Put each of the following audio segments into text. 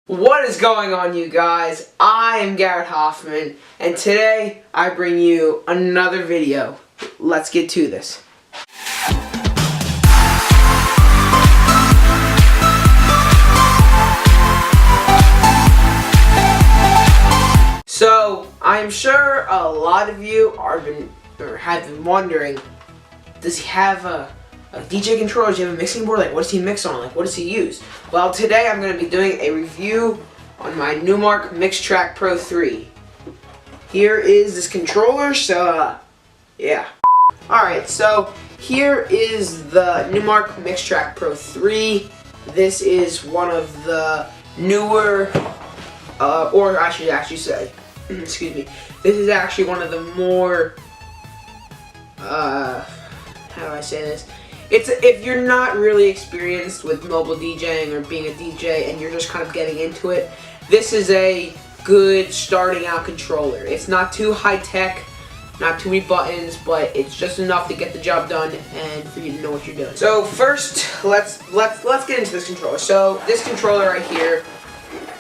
What is going on, you guys? I am Garrett Hoffman, and today I bring you another video. Let's get to this. So, I'm sure a lot of you have been wondering, does he have a DJ controller? Does he have a mixing board? Like, what does he mix on? Like, what does he use? Well, today I'm going to be doing a review on my Numark Mixtrack Pro 3. Here is this controller, so, yeah. Alright, so here is the Numark Mixtrack Pro 3. This is one of the newer, or I should actually say, excuse me, this is actually one of the more, how do I say this? If you're not really experienced with mobile DJing or being a DJ and you're just kind of getting into it, this is a good starting out controller. It's not too high tech, not too many buttons, but it's just enough to get the job done and for you to know what you're doing. So first, let's get into this controller. So this controller right here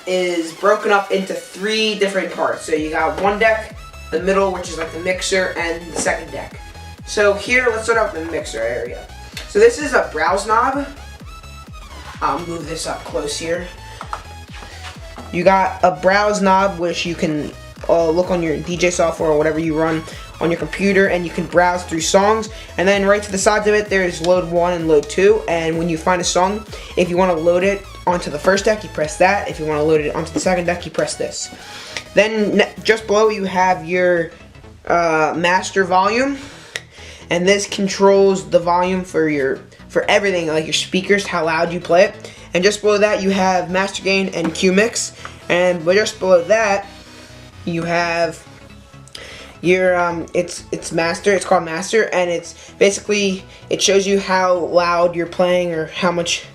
is broken up into 3 different parts. So you got one deck, the middle, which is like the mixer, and the second deck. So here, let's start out with the mixer area. So this is a browse knob. I'll move this up close here. You got a browse knob which you can look on your DJ software or whatever you run on your computer, and you can browse through songs. And then right to the sides of it there's load 1 and load 2, and when you find a song, if you want to load it onto the first deck, you press that. If you want to load it onto the second deck, you press this. Then just below you have your master volume. And this controls the volume for everything, like your speakers, how loud you play it. And just below that you have master gain and Q mix. And just below that you have your it's master. It's called master, and it's basically, it shows you how loud you're playing or how much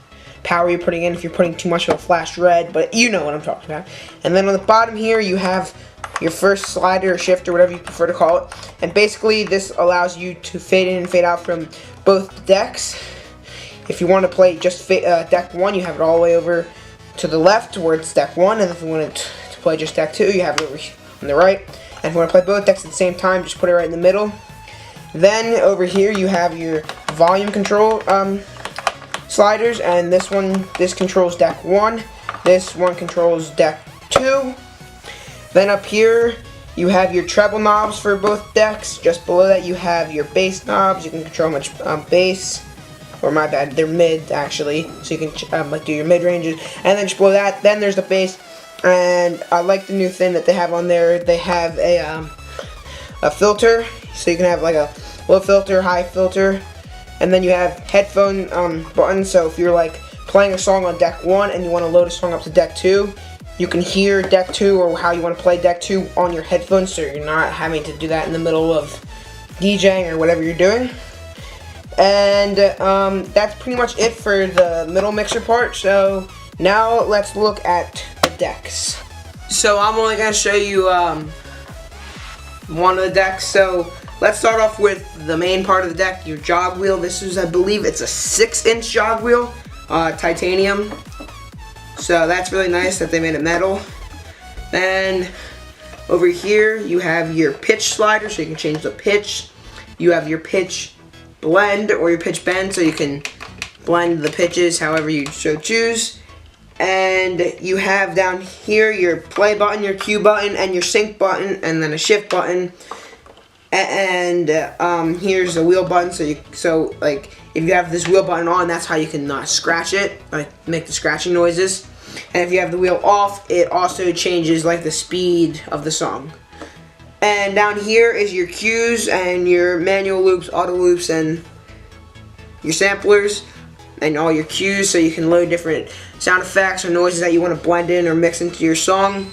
power you're putting in. If you're putting too much, it'll flash red, but you know what I'm talking about. And then on the bottom here you have your first slider or shift or whatever you prefer to call it, and basically this allows you to fade in and fade out from both decks. If you want to play just deck 1, you have it all the way over to the left where it's deck 1, and if you want to play just deck 2, you have it over on the right. And if you want to play both decks at the same time, just put it right in the middle. Then over here you have your volume control sliders, and this controls deck 1, this one controls deck 2. Then up here you have your treble knobs for both decks. Just below that you have your bass knobs. You can control how much bass, or my bad, they're mid actually, so you can like do your mid ranges. And then just below that, then there's the bass. And I like the new thing that they have on there. They have a filter, so you can have like a low filter, high filter, and then you have headphone buttons. So if you're like playing a song on deck 1 and you want to load a song up to deck 2, you can hear deck 2 or how you want to play deck 2 on your headphones, so you're not having to do that in the middle of DJing or whatever you're doing. And that's pretty much it for the middle mixer part. So now let's look at the decks. So I'm only going to show you one of the decks. So let's start off with the main part of the deck, your jog wheel. This is, I believe it's a 6-inch jog wheel, titanium. So that's really nice that they made it metal. Then over here you have your pitch slider, so you can change the pitch. You have your pitch blend or your pitch bend, so you can blend the pitches however you so choose. And you have down here your play button, your Q button, and your sync button, and then a shift button. And here's the wheel button, so like if you have this wheel button on, that's how you can scratch it, like make the scratching noises. And if you have the wheel off, it also changes like the speed of the song. And down here is your cues and your manual loops, auto loops, and your samplers, and all your cues, so you can load different sound effects or noises that you want to blend in or mix into your song.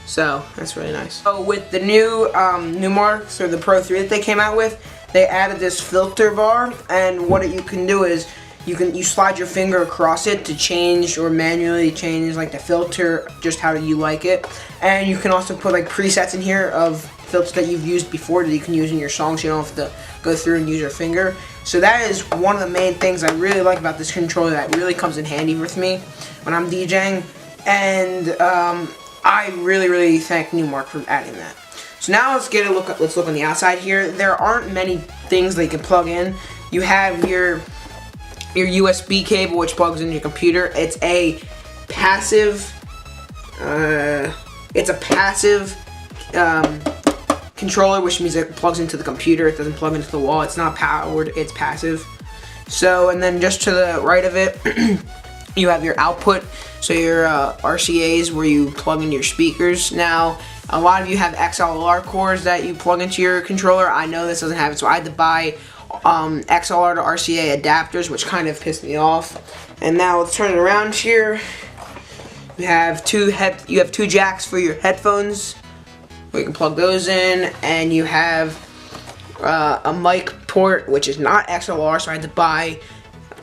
So that's really nice. So with the new Numark, or the Pro 3 that they came out with, they added this filter bar, and what you can do is you slide your finger across it to change or manually change like the filter just how you like it. And you can also put like presets in here of filters that you've used before that you can use in your songs, so you don't have to go through and use your finger. So that is one of the main things I really like about this controller that really comes in handy with me when I'm DJing. And I really thank Newmark for adding that. So now let's look on the outside here. There aren't many things that you can plug in. You have your USB cable, which plugs into your computer. It's a passive controller, which means it plugs into the computer. It doesn't plug into the wall. It's not powered, it's passive. So, and then just to the right of it, you have your output, so your RCAs where you plug in your speakers. Now, a lot of you have XLR cords that you plug into your controller. I know this doesn't have it, so I had to buy XLR to RCA adapters, which kind of pissed me off. And now let's turn it around here. You have two jacks for your headphones, where you can plug those in, and you have a mic port, which is not XLR, so I had to buy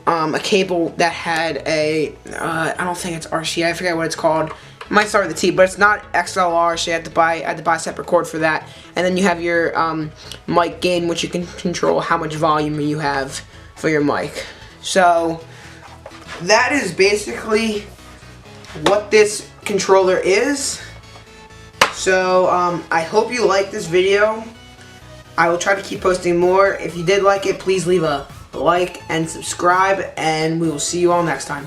a cable that had a I don't think it's RCA, I forget what it's called. It might start with a T, but it's not XLR, so I had to buy a separate cord for that. And then you have your mic gain, which you can control how much volume you have for your mic. So that is basically what this controller is. So I hope you liked this video. I will try to keep posting more. If you did like it, please leave a like and subscribe, and we will see you all next time.